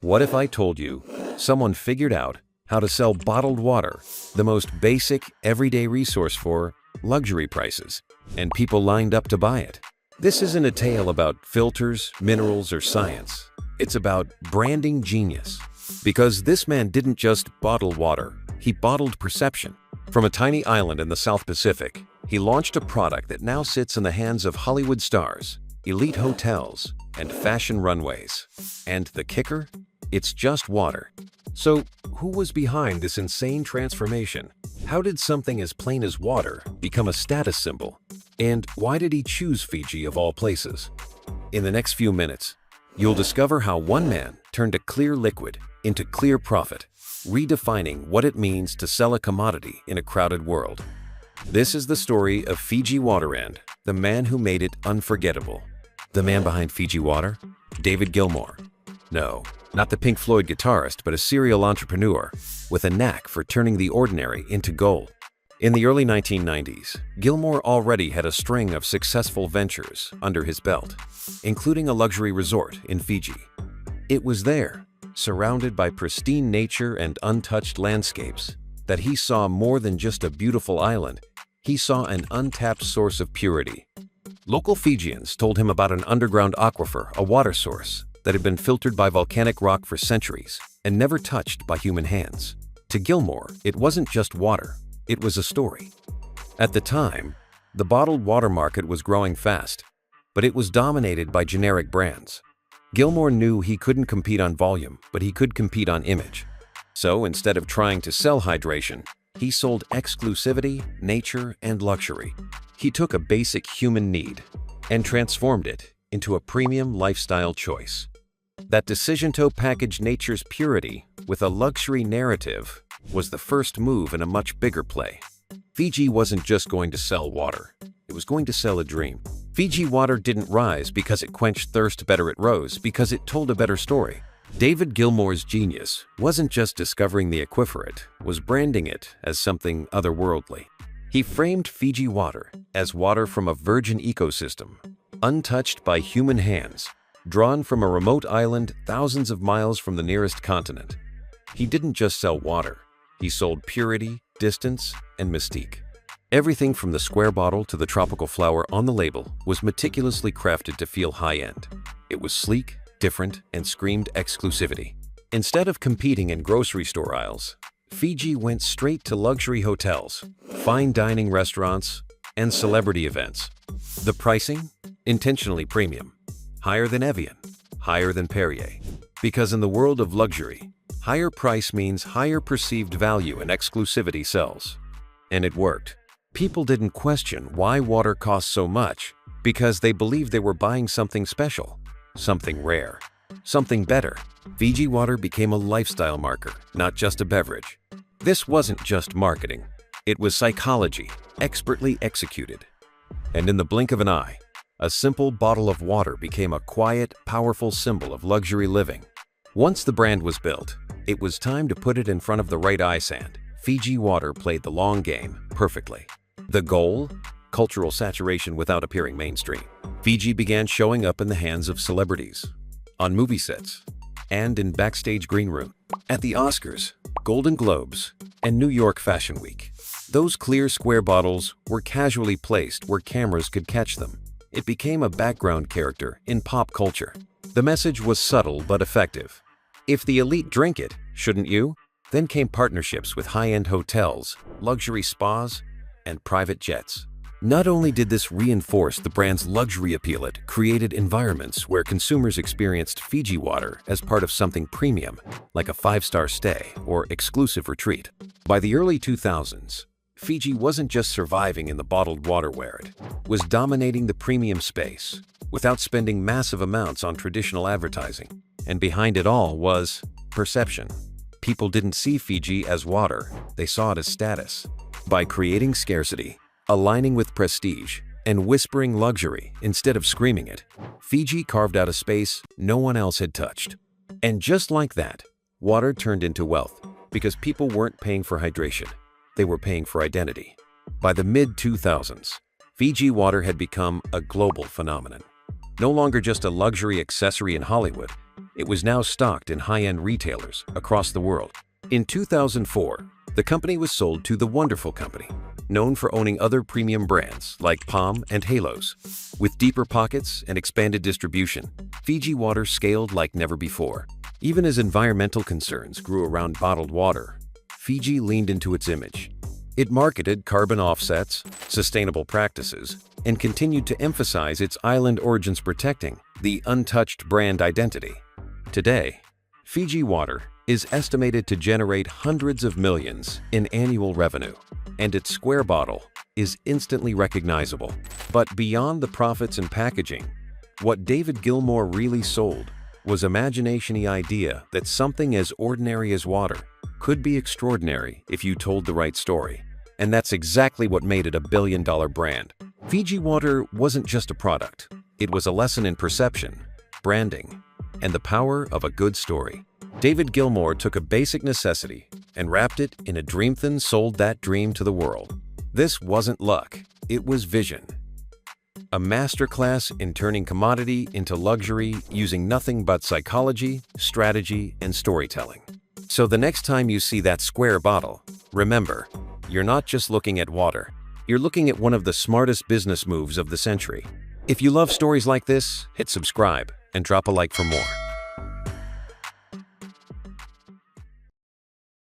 What if I told you someone figured out how to sell bottled water, the most basic, everyday resource for luxury prices, and people lined up to buy it? This isn't a tale about filters, minerals, or science. It's about branding genius. Because this man didn't just bottle water, he bottled perception. From a tiny island in the South Pacific, he launched a product that now sits in the hands of Hollywood stars, elite hotels, and fashion runways. And the kicker? It's just water. So, who was behind this insane transformation? How did something as plain as water become a status symbol? And why did he choose Fiji of all places? In the next few minutes, you'll discover how one man turned a clear liquid into clear profit, redefining what it means to sell a commodity in a crowded world. This is the story of Fiji Water and the man who made it unforgettable. The man behind Fiji Water? David Gilmour. No, not the Pink Floyd guitarist, but a serial entrepreneur with a knack for turning the ordinary into gold. In the early 1990s, Gilmour already had a string of successful ventures under his belt, including a luxury resort in Fiji. It was there, surrounded by pristine nature and untouched landscapes, that he saw more than just a beautiful island. He saw an untapped source of purity. Local Fijians told him about an underground aquifer, a water source that had been filtered by volcanic rock for centuries and never touched by human hands. To Gilmour, it wasn't just water, it was a story. At the time, the bottled water market was growing fast, but it was dominated by generic brands. Gilmour knew he couldn't compete on volume, but he could compete on image. So instead of trying to sell hydration, he sold exclusivity, nature, and luxury. He took a basic human need and transformed it into a premium lifestyle choice. That decision to package nature's purity with a luxury narrative was the first move in a much bigger play. Fiji wasn't just going to sell water, it was going to sell a dream. Fiji Water didn't rise because it quenched thirst better, it rose because it told a better story. David Gilmour's genius wasn't just discovering the aquifer, it was branding it as something otherworldly. He framed Fiji Water as water from a virgin ecosystem, untouched by human hands, drawn from a remote island thousands of miles from the nearest continent. He didn't just sell water, he sold purity, distance, and mystique. Everything from the square bottle to the tropical flower on the label was meticulously crafted to feel high-end. It was sleek, different, and screamed exclusivity. Instead of competing in grocery store aisles, Fiji went straight to luxury hotels, fine dining restaurants, and celebrity events. The pricing? Intentionally premium. Higher than Evian, higher than Perrier. Because in the world of luxury, higher price means higher perceived value, and exclusivity sells. And it worked. People didn't question why water cost so much because they believed they were buying something special, something rare, something better. Fiji Water became a lifestyle marker, not just a beverage. This wasn't just marketing. It was psychology, expertly executed. And in the blink of an eye, a simple bottle of water became a quiet, powerful symbol of luxury living. Once the brand was built, it was time to put it in front of the right eye sand. Fiji Water played the long game perfectly. The goal? Cultural saturation without appearing mainstream. Fiji began showing up in the hands of celebrities, on movie sets, and in backstage green room, at the Oscars, Golden Globes, and New York Fashion Week. Those clear square bottles were casually placed where cameras could catch them. It became a background character in pop culture. The message was subtle but effective. If the elite drink it, shouldn't you? Then came partnerships with high-end hotels, luxury spas, and private jets. Not only did this reinforce the brand's luxury appeal, it created environments where consumers experienced Fiji Water as part of something premium, like a 5-star stay or exclusive retreat. By the early 2000s, Fiji wasn't just surviving in the bottled waterware, it was dominating the premium space without spending massive amounts on traditional advertising. And behind it all was perception. People didn't see Fiji as water, they saw it as status. By creating scarcity, aligning with prestige, and whispering luxury instead of screaming it, Fiji carved out a space no one else had touched. And just like that, water turned into wealth because people weren't paying for hydration, they were paying for identity. By the mid-2000s, Fiji Water had become a global phenomenon. No longer just a luxury accessory in Hollywood, It was now stocked in high-end retailers across the world. In 2004, the company was sold to The Wonderful Company, known for owning other premium brands like Palm and Halos. With deeper pockets and expanded distribution, Fiji Water scaled like never before. Even as environmental concerns grew around bottled water, Fiji leaned into its image. It marketed carbon offsets, sustainable practices, and continued to emphasize its island origins, protecting the untouched brand identity. Today, Fiji Water is estimated to generate hundreds of millions in annual revenue, and its square bottle is instantly recognizable. But beyond the profits and packaging, what David Gilmour really sold was imagination-y idea that something as ordinary as water could be extraordinary if you told the right story. And that's exactly what made it a billion-dollar brand. Fiji Water wasn't just a product. It was a lesson in perception, branding, and the power of a good story. David Gilmour took a basic necessity and wrapped it in a dream, then sold that dream to the world. This wasn't luck, it was vision. A masterclass in turning commodity into luxury using nothing but psychology, strategy, and storytelling. So the next time you see that square bottle, remember, you're not just looking at water, you're looking at one of the smartest business moves of the century. If you love stories like this, hit subscribe and drop a like for more.